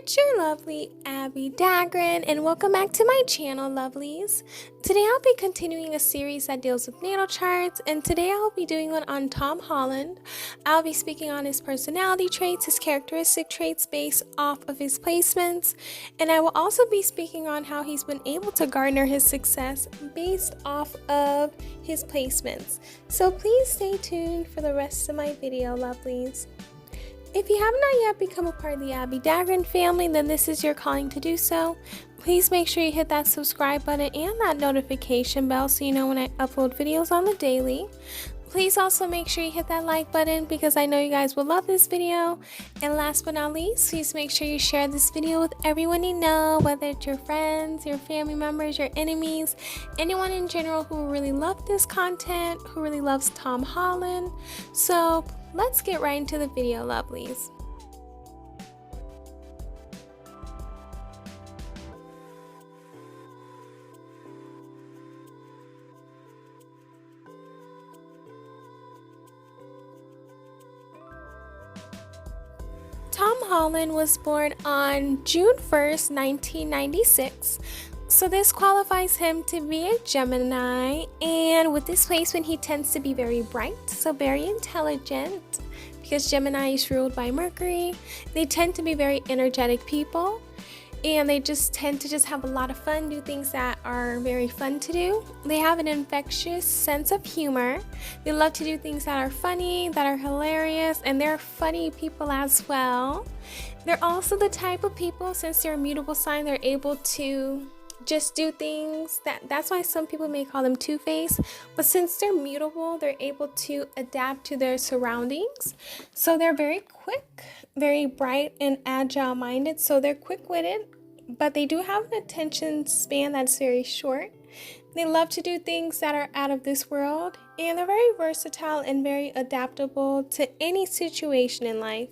It's your lovely Abbie Dagrin, and welcome back to my channel, lovelies. Today I'll be continuing a series that deals with natal charts, and today I'll be doing one on Tom Holland. I'll be speaking on his personality traits, his characteristic traits based off of his placements, and I will also be speaking on how he's been able to garner his success based off of his placements. So please stay tuned for the rest of my video, lovelies. If you have not yet become a part of the Abbie Dagrin family, then this is your calling to do so. Please make sure you hit that subscribe button and that notification bell so you know when I upload videos on the daily. Please also make sure you hit that like button because I know you guys will love this video. And last but not least, please make sure you share this video with everyone you know, whether it's your friends, your family members, your enemies, anyone in general who really loves this content, who really loves Tom Holland. So let's get right into the video, lovelies. Tom Holland was born on June 1st, 1996. So this qualifies him to be a Gemini, and with this placement he tends to be very bright, so very intelligent, because Gemini is ruled by Mercury. They tend to be very energetic people, and they just tend to have a lot of fun, do things that are very fun to do. They have an infectious sense of humor. They love to do things that are funny, that are hilarious, and they're funny people as well. They're also the type of people, since they're a mutable sign, they're able to just do things that's why some people may call them two-faced, but since they're mutable, they're able to adapt to their surroundings. So they're very quick, very bright, and agile minded. So they're quick-witted, but they do have an attention span that's very short. They love to do things that are out of this world, and they're very versatile and very adaptable to any situation in life.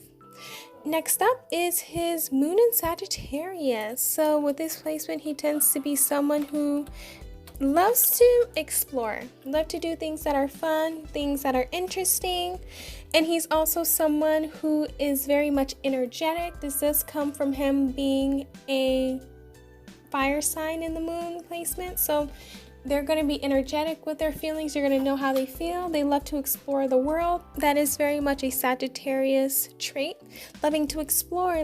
Next up is his moon in Sagittarius. So with this placement, he tends to be someone who loves to explore, love to do things that are fun, things that are interesting, and he's also someone who is very much energetic. This does come from him being a fire sign in the moon placement, so they're going to be energetic with their feelings. You're going to know how they feel. They love to explore the world. That is very much a Sagittarius trait, loving to explore,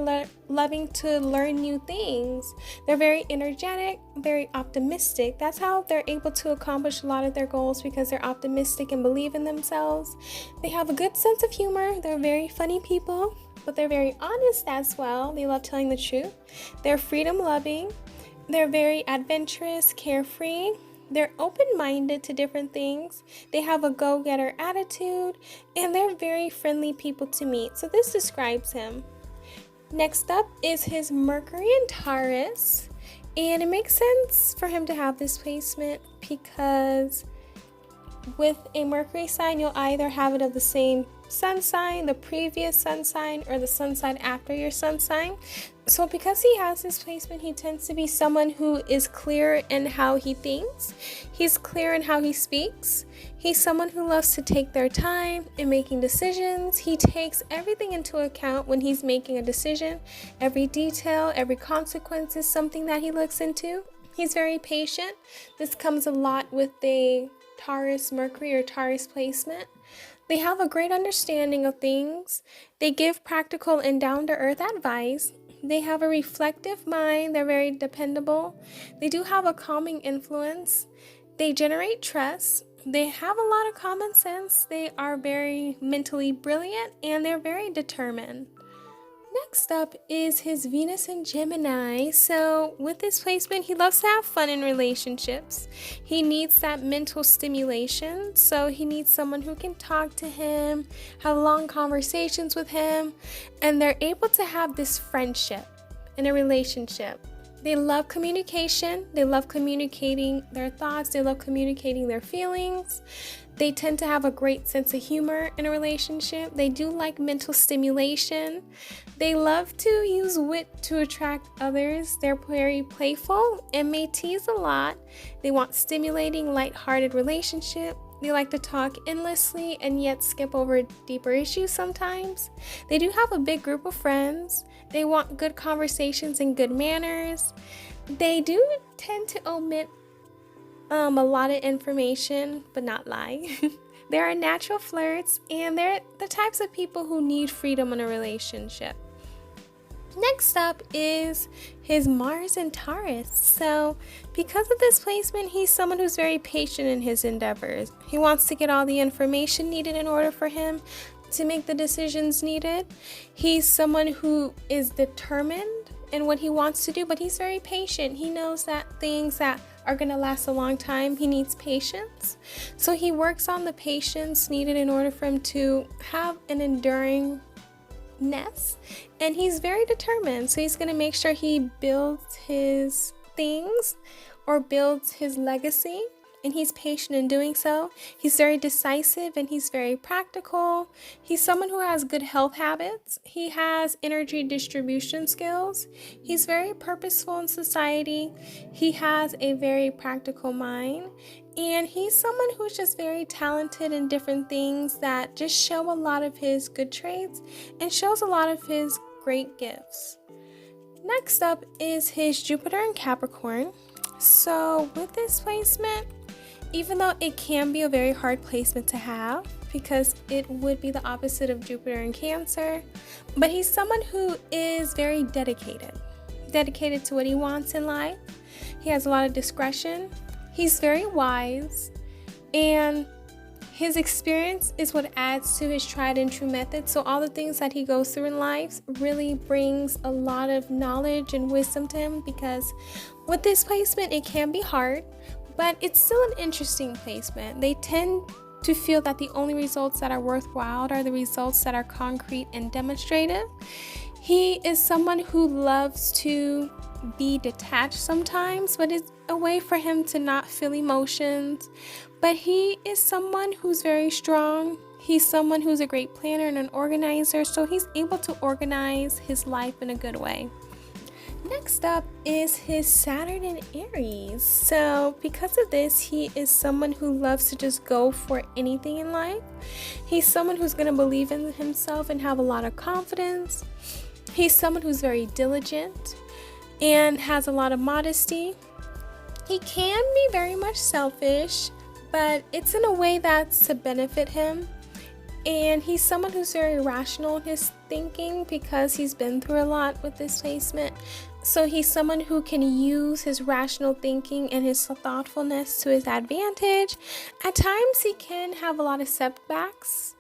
loving to learn new things. They're very energetic, very optimistic. That's how they're able to accomplish a lot of their goals, because they're optimistic and believe in themselves. They have a good sense of humor. They're very funny people, but they're very honest as well. They love telling the truth. They're freedom loving. They're very adventurous, carefree. They're open-minded to different things. They have a go-getter attitude, and they're very friendly people to meet. So this describes him. Next up is his Mercury in Taurus, and it makes sense for him to have this placement because with a Mercury sign, you'll either have it of the same sun sign, the previous sun sign, or the sun sign after your sun sign. So because he has this placement, he tends to be someone who is clear in how he thinks. He's clear in how he speaks. He's someone who loves to take their time in making decisions. He takes everything into account when he's making a decision. Every detail, every consequence is something that he looks into. He's very patient. This comes a lot with the Taurus Mercury or Taurus placement. They have a great understanding of things. They give practical and down-to-earth advice. They have a reflective mind. They're very dependable. They do have a calming influence. They generate trust. They have a lot of common sense. They are very mentally brilliant, and they're very determined. Next up is his Venus in Gemini. So with this placement, he loves to have fun in relationships. He needs that mental stimulation. So he needs someone who can talk to him, have long conversations with him, and they're able to have this friendship in a relationship. They love communication. They love communicating their thoughts. They love communicating their feelings. They tend to have a great sense of humor in a relationship. They do like mental stimulation. They love to use wit to attract others. They're very playful and may tease a lot. They want stimulating, lighthearted relationship. They like to talk endlessly and yet skip over deeper issues sometimes. They do have a big group of friends. They want good conversations and good manners. They do tend to omit a lot of information, but not lie. They are natural flirts, and they're the types of people who need freedom in a relationship. Next up is his Mars and Taurus. So because of this placement, he's someone who's very patient in his endeavors. He wants to get all the information needed in order for him to make the decisions needed. He's someone who is determined in what he wants to do, but he's very patient. He knows that things that are going to last a long time, he needs patience. So he works on the patience needed in order for him to have an enduring and he's very determined, so he's going to make sure he builds his things or builds his legacy, and he's patient in doing so. He's very decisive and he's very practical. He's someone who has good health habits. He has energy distribution skills. He's very purposeful in society. He has a very practical mind. And he's someone who's just very talented in different things that just show a lot of his good traits and shows a lot of his great gifts. Next up is his Jupiter in Capricorn. So with this placement, even though it can be a very hard placement to have because it would be the opposite of Jupiter in Cancer, but he's someone who is very dedicated to what he wants in life. He has a lot of discretion. He's very wise, and his experience is what adds to his tried and true method. So all the things that he goes through in life really brings a lot of knowledge and wisdom to him, because with this placement, it can be hard, but it's still an interesting placement. They tend to feel that the only results that are worthwhile are the results that are concrete and demonstrative. He is someone who loves to be detached sometimes, but it's a way for him to not feel emotions. But he is someone who's very strong. He's someone who's a great planner and an organizer, so he's able to organize his life in a good way. Next up is his Saturn in Aries. So because of this, he is someone who loves to just go for anything in life. He's someone who's going to believe in himself and have a lot of confidence. He's someone who's very diligent and has a lot of modesty. He can be very much selfish, but it's in a way that's to benefit him. And he's someone who's very rational in his thinking because he's been through a lot with this placement. So he's someone who can use his rational thinking and his thoughtfulness to his advantage. At times he can have a lot of setbacks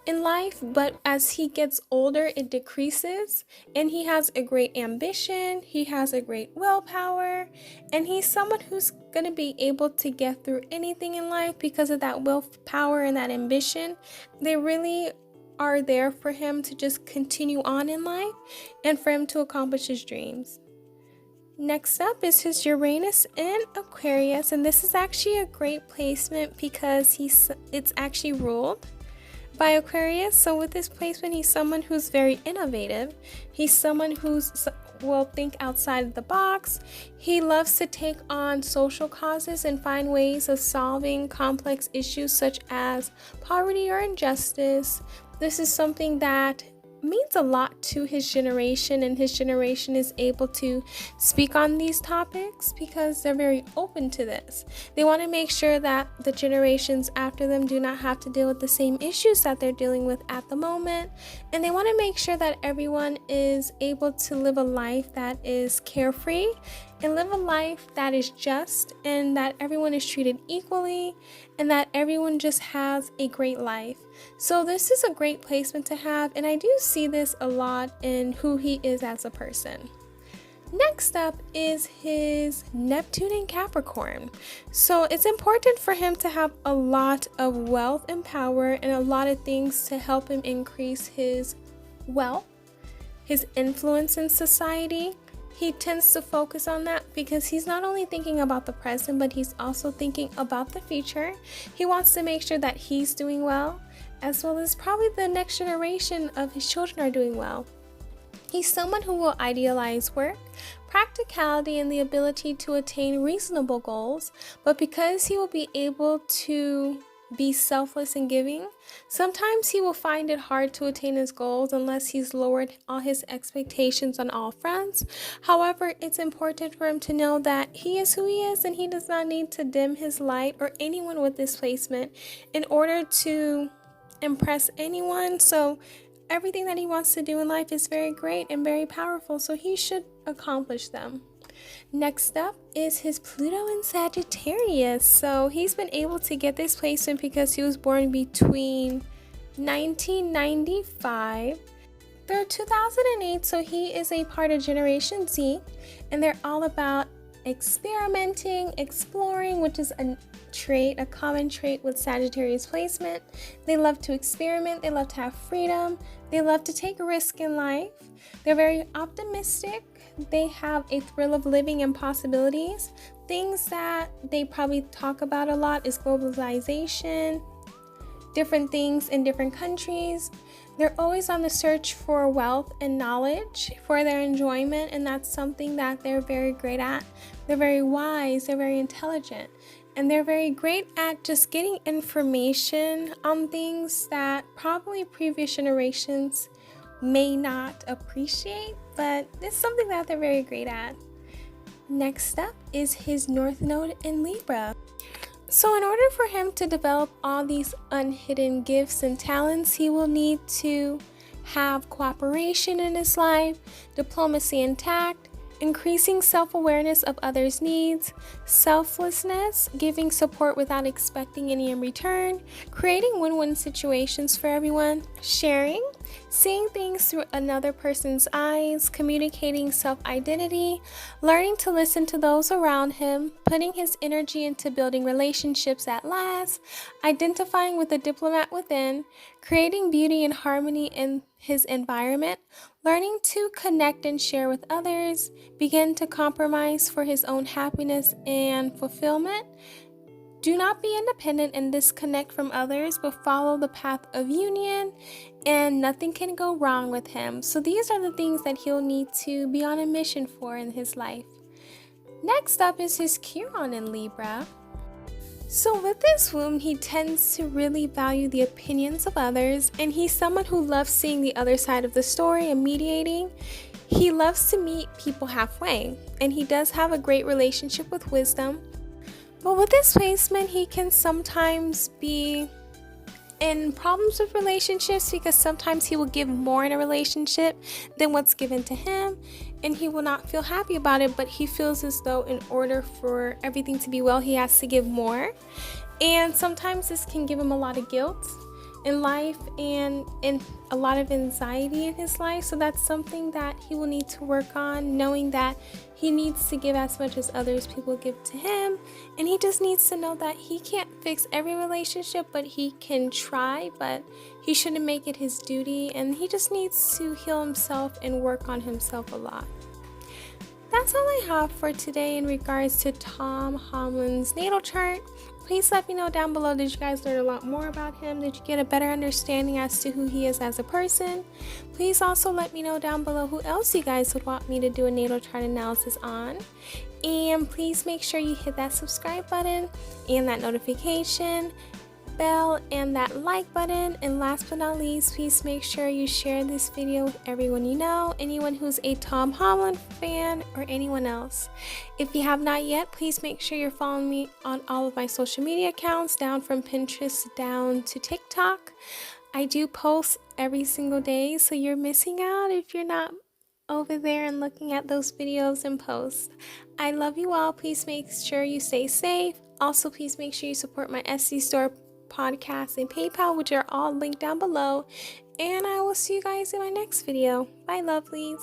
in life, but as he gets older, it decreases, and he has a great ambition, he has a great willpower, and he's someone who's going to be able to get through anything in life because of that willpower and that ambition. They really are there for him to just continue on in life and for him to accomplish his dreams. Next up is his Uranus in Aquarius, and this is actually a great placement because it's actually ruled by Aquarius. So with this placement, he's someone who's very innovative. He's someone who's will think outside the box. He loves to take on social causes and find ways of solving complex issues such as poverty or injustice. This is something that means a lot to his generation, and his generation is able to speak on these topics because they're very open to this. They want to make sure that the generations after them do not have to deal with the same issues that they're dealing with at the moment, and they want to make sure that everyone is able to live a life that is carefree and live a life that is just, and that everyone is treated equally, and that everyone just has a great life. So this is a great placement to have, and I do see this a lot in who he is as a person. Next up is his Neptune in Capricorn. So it's important for him to have a lot of wealth and power and a lot of things to help him increase his wealth, his influence in society. He tends to focus on that because he's not only thinking about the present, but he's also thinking about the future. He wants to make sure that he's doing well, as well as probably the next generation of his children are doing well. He's someone who will idealize work, practicality, and the ability to attain reasonable goals, but because he will be able to be selfless and giving. Sometimes he will find it hard to attain his goals unless he's lowered all his expectations on all fronts. However, it's important for him to know that he is who he is and he does not need to dim his light or anyone with this placement in order to impress anyone. So everything that he wants to do in life is very great and very powerful, so he should accomplish them. Next up is his Pluto in Sagittarius. So he's been able to get this placement because he was born between 1995 through 2008. So he is a part of Generation Z, and they're all about experimenting, exploring, which is a common trait with Sagittarius placement. They love to experiment, they love to have freedom, they love to take a risk in life. They're very optimistic. They have a thrill of living and possibilities. Things that they probably talk about a lot is globalization, different things in different countries. They're always on the search for wealth and knowledge for their enjoyment, and that's something that they're very great at. They're very wise, they're very intelligent, and they're very great at just getting information on things that probably previous generations may not appreciate, but it's something that they're very great at. Next up is his North Node in Libra. So in order for him to develop all these unhidden gifts and talents, he will need to have cooperation in his life, diplomacy and tact, increasing self-awareness of others' needs, selflessness, giving support without expecting any in return, creating win-win situations for everyone, sharing, seeing things through another person's eyes, communicating self-identity, learning to listen to those around him, putting his energy into building relationships at last, identifying with the diplomat within, creating beauty and harmony in his environment, learning to connect and share with others, begin to compromise for his own happiness and fulfillment. Do not be independent and disconnect from others, but follow the path of union, and nothing can go wrong with him. So these are the things that he'll need to be on a mission for in his life. Next up is his Chiron in Libra. So with this womb, he tends to really value the opinions of others, and he's someone who loves seeing the other side of the story and mediating. He loves to meet people halfway, and he does have a great relationship with wisdom. But with this placement, he can sometimes be in problems with relationships because sometimes he will give more in a relationship than what's given to him, and he will not feel happy about it, but he feels as though in order for everything to be well, he has to give more. And sometimes this can give him a lot of guilt in life and a lot of anxiety in his life. So that's something that he will need to work on, knowing that he needs to give as much as others people give to him, and he just needs to know that he can't fix every relationship, but he can try, but he shouldn't make it his duty, and he just needs to heal himself and work on himself a lot. That's all I have for today in regards to Tom Holland's natal chart. Please let me know down below, did you guys learn a lot more about him? Did you get a better understanding as to who he is as a person? Please also let me know down below who else you guys would want me to do a natal chart analysis on. And please make sure you hit that subscribe button and that notification bell and that like button, and last but not least, please make sure you share this video with everyone you know, anyone who's a Tom Holland fan or anyone else. If you have not yet, please make sure you're following me on all of my social media accounts, down from Pinterest down to TikTok. I do post every single day, so you're missing out if you're not over there and looking at those videos and posts. I love you all. Please make sure you stay safe. Also, please make sure you support my Etsy store, podcast, and PayPal, which are all linked down below. And I will see you guys in my next video. Bye, lovelies.